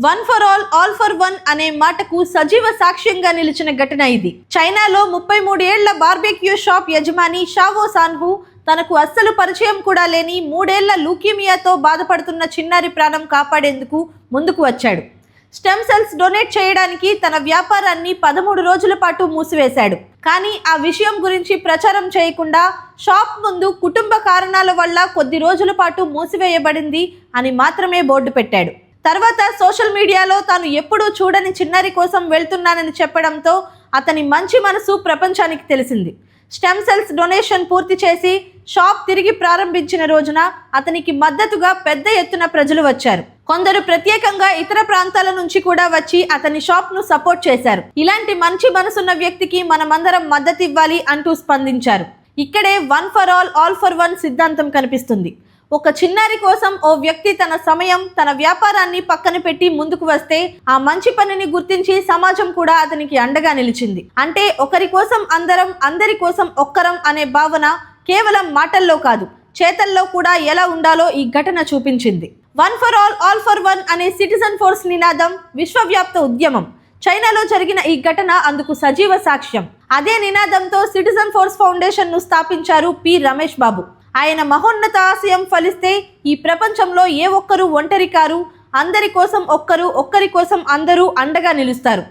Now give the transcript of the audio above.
One for all for one అనే మాటకు సజీవ సాక్ష్యంగా నిలిచిన ఘటన ఇది. చైనాలో 33 ఏళ్ల బార్బెక్యూ షాప్ యజమాని షావో సాన్హు తనకు అస్సలు పరిచయం కూడా లేని 3 ఏళ్ల ల్యూకీమియాతో బాధపడుతున్న చిన్నారి ప్రాణం కాపాడేందుకు ముందుకు వచ్చాడు. స్టెమ్ సెల్స్ డొనేట్ చేయడానికి తన వ్యాపారాన్ని 13 రోజుల పాటు మూసివేశాడు. కానీ ఆ విషయం గురించి ప్రచారం చేయకుండా షాప్ ముందు కుటుంబ కారణాల వల్ల కొద్ది రోజుల పాటు మూసివేయబడింది అని మాత్రమే బోర్డు పెట్టాడు. తర్వాత సోషల్ మీడియాలో తాను ఎప్పుడూ చూడని చిన్నారి కోసం వెళ్తున్నానని చెప్పడంతో అతని మంచి మనసు ప్రపంచానికి తెలిసింది. స్టెమ్ సెల్స్ డొనేషన్ పూర్తి చేసి షాప్ తిరిగి ప్రారంభించిన రోజున అతనికి మద్దతుగా పెద్ద ఎత్తున ప్రజలు వచ్చారు. కొందరు ప్రత్యేకంగా ఇతర ప్రాంతాల నుంచి కూడా వచ్చి అతని షాప్ ను సపోర్ట్ చేశారు. ఇలాంటి మంచి మనసున్న వ్యక్తికి మనమందరం మద్దతు ఇవ్వాలి అంటూ స్పందించారు. ఇక్కడే one for all for one సిద్ధాంతం కనిపిస్తుంది. ఒక చిన్నారి కోసం ఓ వ్యక్తి తన సమయం, తన వ్యాపారాన్ని పక్కన పెట్టి ముందుకు వస్తే ఆ మంచి పనిని గుర్తించి సమాజం కూడా అతనికి అండగా నిలిచింది. అంటే ఒకరి కోసం అందరం, అందరి కోసం ఒక్కరం అనే భావన కేవలం మాటల్లో కాదు, చేతల్లో కూడా ఎలా ఉండాలో ఈ ఘటన చూపించింది. One for all for one అనే సిటిజన్ ఫోర్స్ నినాదం విశ్వవ్యాప్త ఉద్యమం. చైనాలో జరిగిన ఈ ఘటన అందుకు సజీవ సాక్ష్యం. అదే నినాదంతో సిటిజన్ ఫోర్స్ ఫౌండేషన్ ను స్థాపించారు పి రమేష్ బాబు. ఆయన మహోన్నత ఆశయం ఫలిస్తే ఈ ప్రపంచంలో ఏ ఒక్కరూ ఒంటరి కారు, అందరి కోసం ఒక్కరు, ఒక్కరి కోసం అందరూ అండగా నిలుస్తారు.